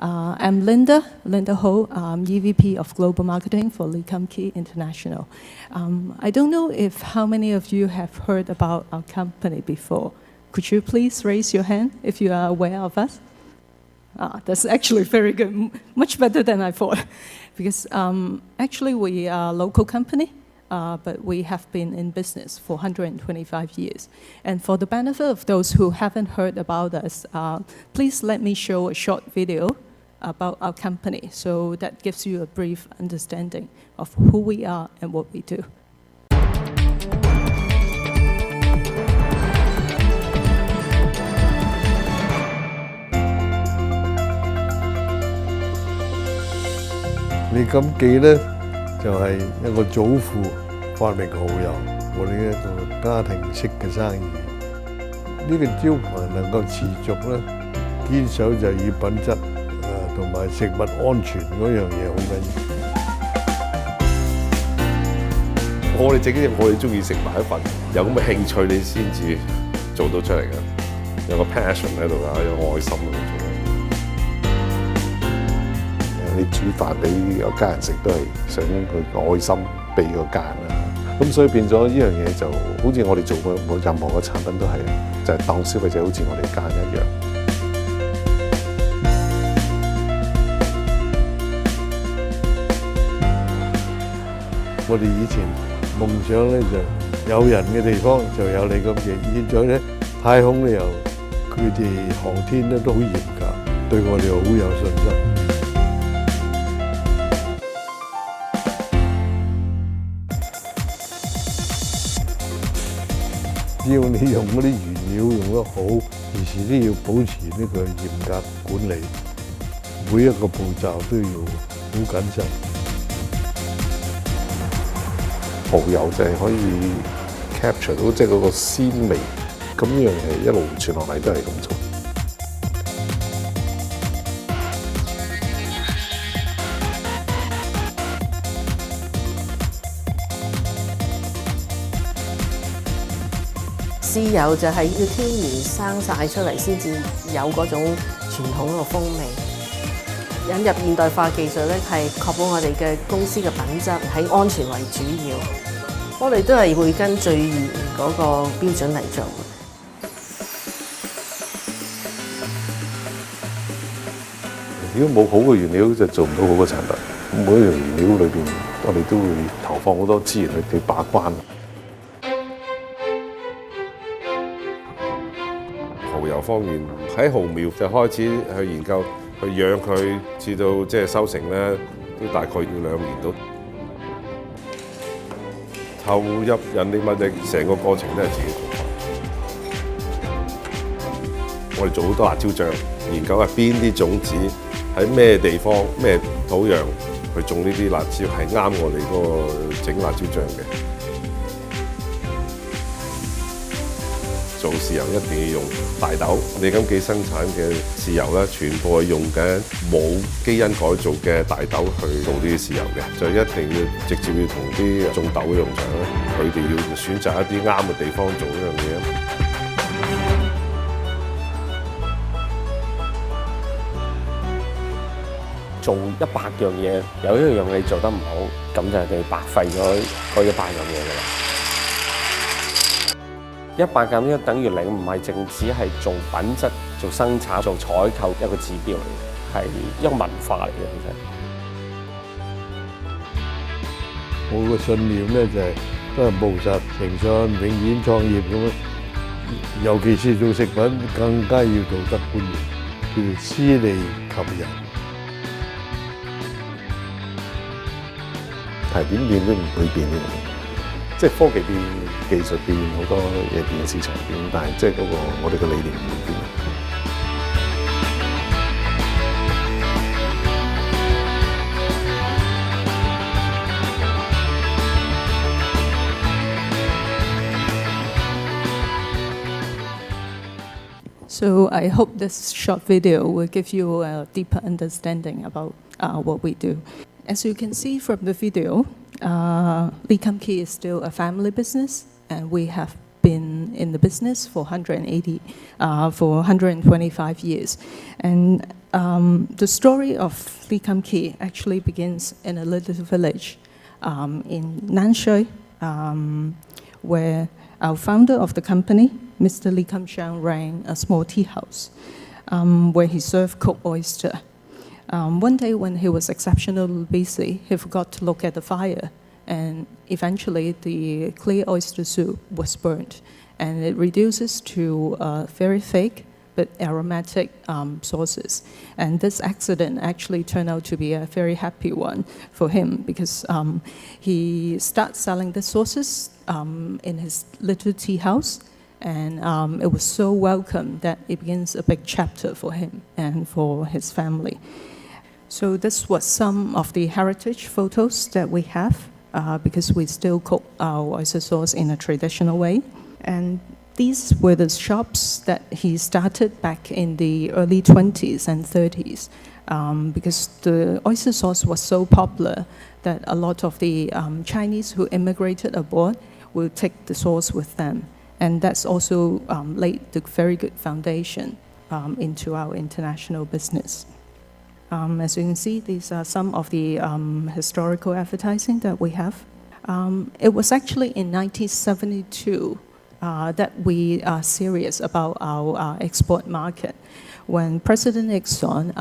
I'm Linda Ho, EVP of Global Marketing for Lee KumKee International. I don't know if how many of you have heard about our company before. Could you please raise your hand if you are aware of us? That's actually very good, much better than I thought. Because actually we are a local company, but we have been in business for 125 years. And for the benefit of those who haven't heard about us, please let me show a short video about our company, so that gives you a brief understanding of who we are and what we do. Lee KumKee咧就係一個祖父發明蠔油，我哋一個家庭式嘅生意。呢個招牌能夠持續咧，堅守就以品質同埋食物安全嗰樣嘢好緊要。我哋整啲嘢，我哋中意食埋一份，有咁嘅興趣你先至做到出嚟嘅，有個 passion 喺度啊，有愛心喺度做。你煮飯俾個家人食都係想佢個愛心俾個家人啦，咁所以變咗呢樣嘢就好似我哋做過任何嘅產品都係，就係當消費者好似我哋家人一樣。我哋以前夢想咧就有人嘅地方就有你KumKee，現在咧太空咧又佢哋航天咧都好嚴格，對我哋好有信心。只要你用嗰啲原料用得好，時時都要保持呢個嚴格管理，每一個步驟都要好謹慎。蠔油就係可以 capture 到即係嗰個鮮味，咁呢樣嘢一路傳落嚟都係咁做。豉油就係要天然生晒出嚟先至有嗰種傳統嗰個風味。引入現代化技術咧，係確保我哋嘅公司嘅品質喺安全為主要。我哋都係會跟最嚴嗰個標準嚟做。如果冇好嘅原料，就做唔到好嘅產品。每一樣原料裏邊，我哋都會投放好多資源去把關。蠔油方面喺蠔苗就開始去研究，去養佢，至到即係收成咧，都大概要2年到。投入人力物力，成個過程都係自己做。我哋做好多辣椒醬，研究下邊啲種子喺咩地方、咩土壤去種呢啲辣椒係啱我哋嗰個整辣椒醬嘅。做豉油一定要用大豆，你KumKee生產嘅豉油咧，全部係用緊冇基因改造嘅大豆去做呢啲豉油嘅，就一定要直接要同啲種豆嘅農場咧，佢哋要選擇一啲啱嘅地方做呢樣嘢。做100樣嘢，有一樣你做得唔好，咁就係白費咗嗰100樣嘢㗎啦。100咁樣等於零，唔係淨只係做品質、做生產、做採購一個指標嚟嘅，係一個文化嚟嘅。其實我個信念咧就係都係務實、誠信、永遠創業咁樣。尤其是做食品，更加要道德觀念，叫做私利及人。係點變都唔會變嘅，即係科技變、技術變，好多嘢變，市場變，但係即係嗰個我哋嘅理念唔會變。So I hope this short video will give you a deeper understanding about what we do. As you can see from the video, Lee KumKee is still a family business, and we have been in the business for 125 years. And the story of Lee KumKee actually begins in a little village in Nanshui, where our founder of the company, Mr. Lee KumSheung, ran a small tea house where he served cooked oyster. One day when he was exceptionally busy, he forgot to look at the fire, and eventually the clear oyster soup was burnt, and it reduces to very thick but aromatic sauces. And this accident actually turned out to be a very happy one for him, because he starts selling the sauces in his little tea house, and it was so welcome that it begins a big chapter for him and for his family. So this was some of the heritage photos that we have, because we still cook our oyster sauce in a traditional way. And these were the shops that he started back in the early 20s and 30s, because the oyster sauce was so popular that a lot of the Chinese who immigrated abroad will take the sauce with them. And that's also laid the very good foundation into our international business. As you can see, these are some of the historical advertising that we have. It was actually in 1972 that we are serious about our export market. When President Nixon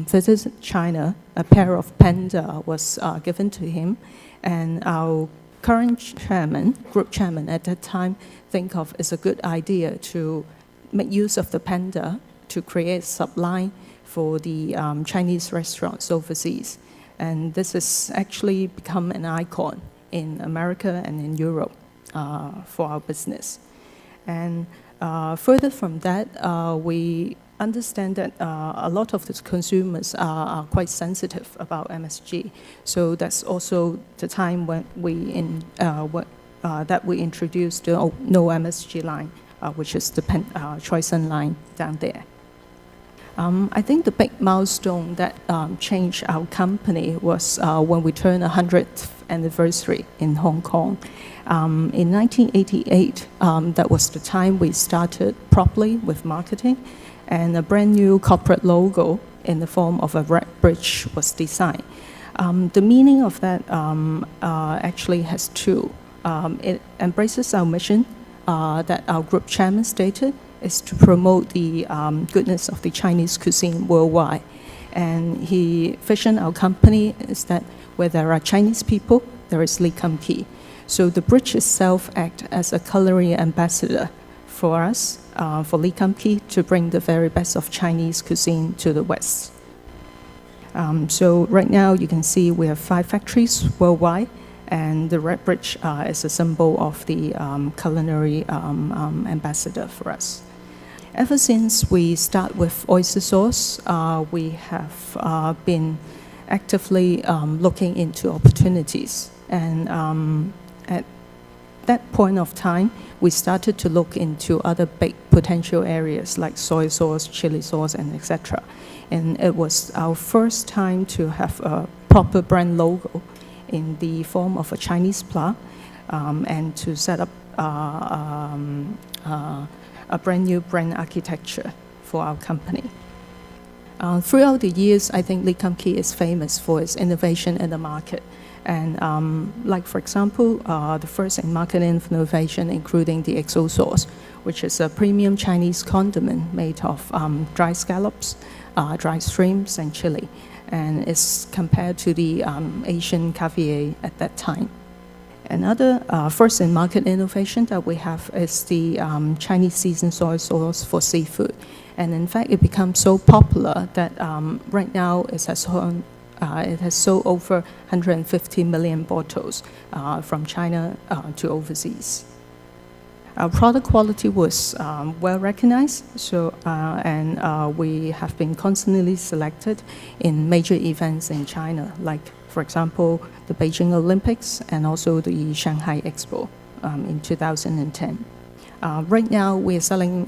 visited China, a pair of panda was given to him, and our current chairman, group chairman at that time, think of it's a good idea to make use of the panda to create subline for the Chinese restaurants overseas. And this has actually become an icon in America and in Europe for our business. And further from that, we understand that a lot of the consumers are quite sensitive about MSG. So that's also the time when we introduced the no MSG line, which is the Choisun line down there. I think the big milestone that changed our company was when we turned 100th anniversary in Hong Kong. In 1988, that was the time we started properly with marketing, and a brand new corporate logo in the form of a red bridge was designed. The meaning of that actually has two. It embraces our mission that our group chairman stated, is to promote the goodness of the Chinese cuisine worldwide. And he visioned our company is that where there are Chinese people, there is Lee KumKee. So the bridge itself acts as a culinary ambassador for us, for Lee KumKee, to bring the very best of Chinese cuisine to the West. So right now you can see we have 5 factories worldwide, and the red bridge is a symbol of the culinary ambassador for us. Ever since we start with oyster sauce, we have been actively looking into opportunities. And at that point of time, we started to look into other big potential areas like soy sauce, chili sauce, and etc. And it was our first time to have a proper brand logo in the form of a Chinese plug, and to set up a brand new brand architecture for our company. Throughout the years, I think Lee KumKee is famous for its innovation in the market. And like, for example, the first in market innovation, including the XO sauce, which is a premium Chinese condiment made of dry scallops, dry shrimps, and chili. And it's compared to the Asian caviar at that time. Another first in market innovation that we have is the Chinese seasoned soy sauce for seafood. And in fact, it becomes so popular that right now it has sold over 150 million bottles from China to overseas. Our product quality was well recognized, and we have been constantly selected in major events in China, like, for example, the Beijing Olympics and also the Shanghai Expo in 2010. Right now, we are selling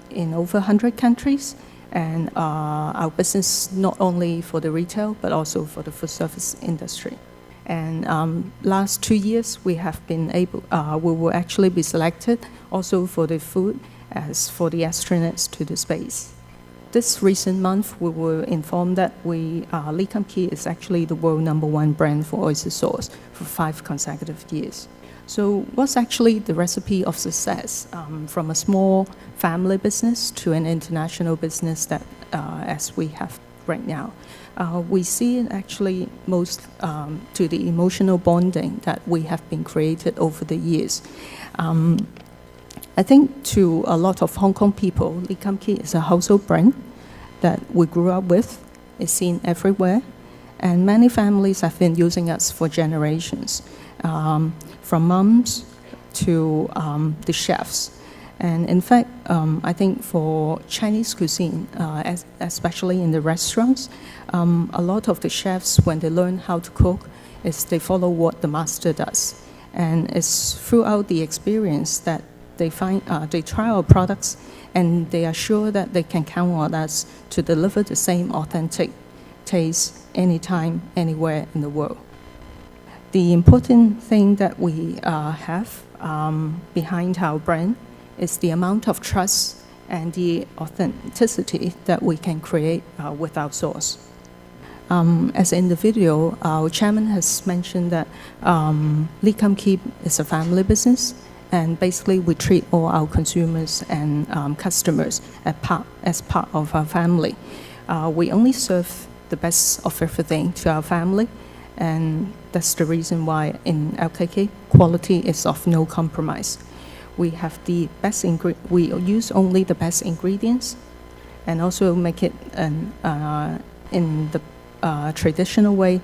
in over 100 countries, and our business not only for the retail, but also for the food service industry. And last 2 years, we have been able, we will actually be selected also for the food as for the astronauts to the space. This recent month, we were informed that Lee KumKee is actually the world #1 brand for oyster sauce for 5 consecutive years. So what's actually the recipe of success from a small family business to an international business that as we have right now? We see it actually most to the emotional bonding that we have been created over the years. I think to a lot of Hong Kong people, Lee KumKee is a household brand that we grew up with. It's seen everywhere. And many families have been using us for generations, from mums to the chefs. And in fact, I think for Chinese cuisine, especially in the restaurants, a lot of the chefs, when they learn how to cook, is they follow what the master does. And it's throughout the experience that they try our products, and they are sure that they can count on us to deliver the same authentic taste anytime, anywhere in the world. The important thing that we have behind our brand is the amount of trust and the authenticity that we can create with our sauce. As in the video, our chairman has mentioned that Lee KumKee is a family business, and basically we treat all our consumers and customers as part of our family. We only serve the best of everything to our family, and that's the reason why in LKK, quality is of no compromise. We have the best we use only the best ingredients, and also make it in the traditional way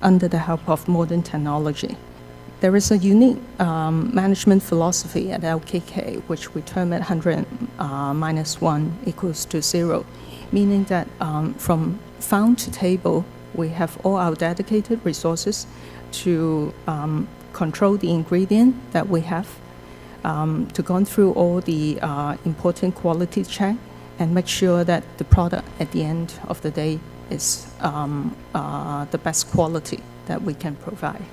under the help of modern technology. There is a unique management philosophy at LKK, which we term at 100 minus 1 equals to 0, meaning that from farm to table, we have all our dedicated resources to control the ingredient that we have, to go through all the important quality check and make sure that the product at the end of the day is the best quality that we can provide.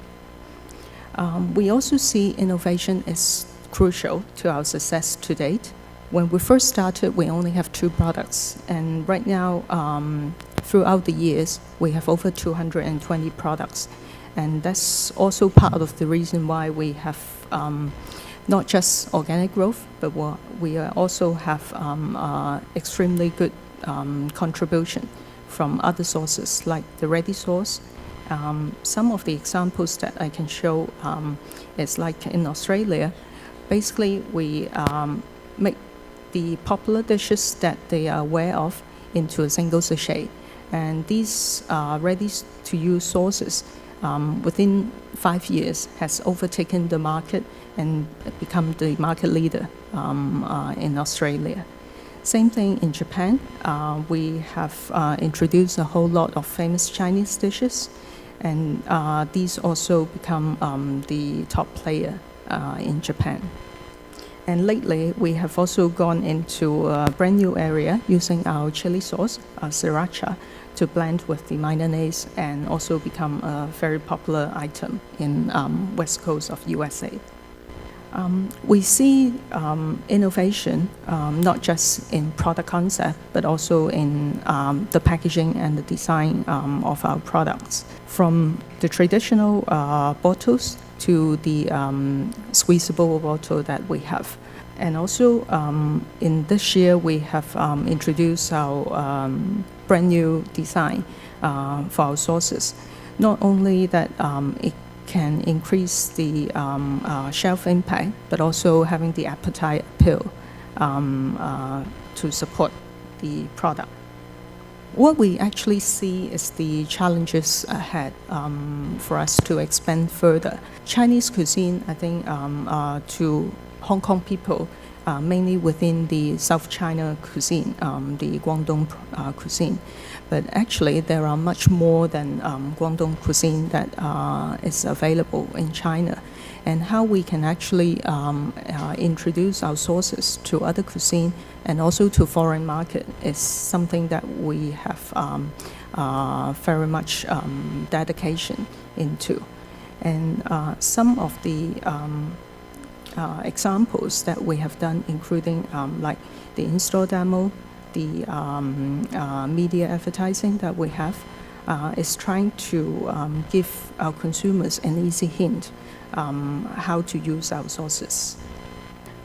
We also see innovation is crucial to our success to date. When we first started, we only have 2 products, and right now, throughout the years, we have over 220 products. And that's also part of the reason why we have not just organic growth, but we also have extremely good contribution from other sources like the ready sauce. Some of the examples that I can show is like in Australia. Basically, we make the popular dishes that they are aware of into a single sachet. And these ready-to-use sauces within 5 years has overtaken the market and become the market leader in Australia. Same thing in Japan. We have introduced a whole lot of famous Chinese dishes, and these also become the top player in Japan. And lately, we have also gone into a brand new area using our chili sauce, sriracha, to blend with the mayonnaise and also become a very popular item in west coast of USA. We see innovation not just in product concept, but also in the packaging and the design of our products. From the traditional bottles to the squeezable bottle that we have. And also in this year, we have introduced our brand new design for our sauces. Not only that it can increase the shelf impact, but also having the appetite appeal to support the product. What we actually see is the challenges ahead for us to expand further. Chinese cuisine, I think, to Hong Kong people, mainly within the South China cuisine, the Guangdong cuisine. But actually, there are much more than Guangdong cuisine that is available in China. And how we can actually introduce our sauces to other cuisine and also to foreign market is something that we have very much dedication into. And some of the examples that we have done, including like the in-store demo, the media advertising that we have, is trying to give our consumers an easy hint how to use our sauces.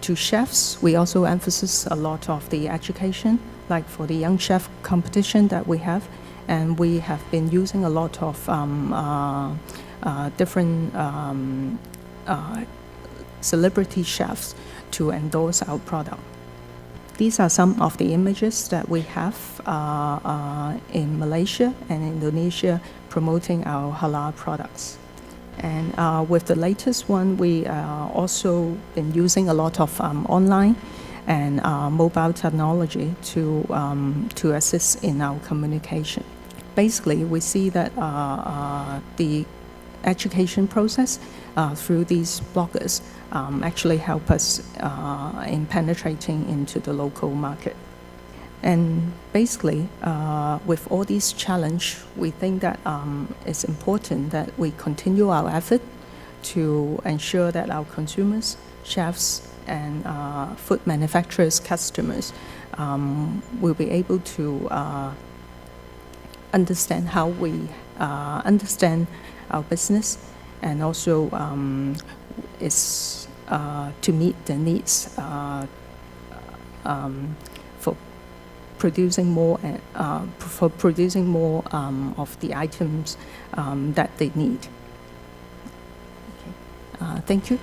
To chefs, we also emphasize a lot of the education, like for the young chef competition that we have, and we have been using a lot of different celebrity chefs to endorse our product. These are some of the images that we have in Malaysia and Indonesia promoting our halal products. And with the latest one, we also been using a lot of online and mobile technology to assist in our communication. Basically, we see that the education process through these bloggers actually help us in penetrating into the local market. And basically, with all these challenges, we think that it's important that we continue our effort to ensure that our consumers, chefs, and food manufacturers, customers will be able to understand how we understand our business, and also is to meet the needs for producing more of the items that they need. Okay. Thank you.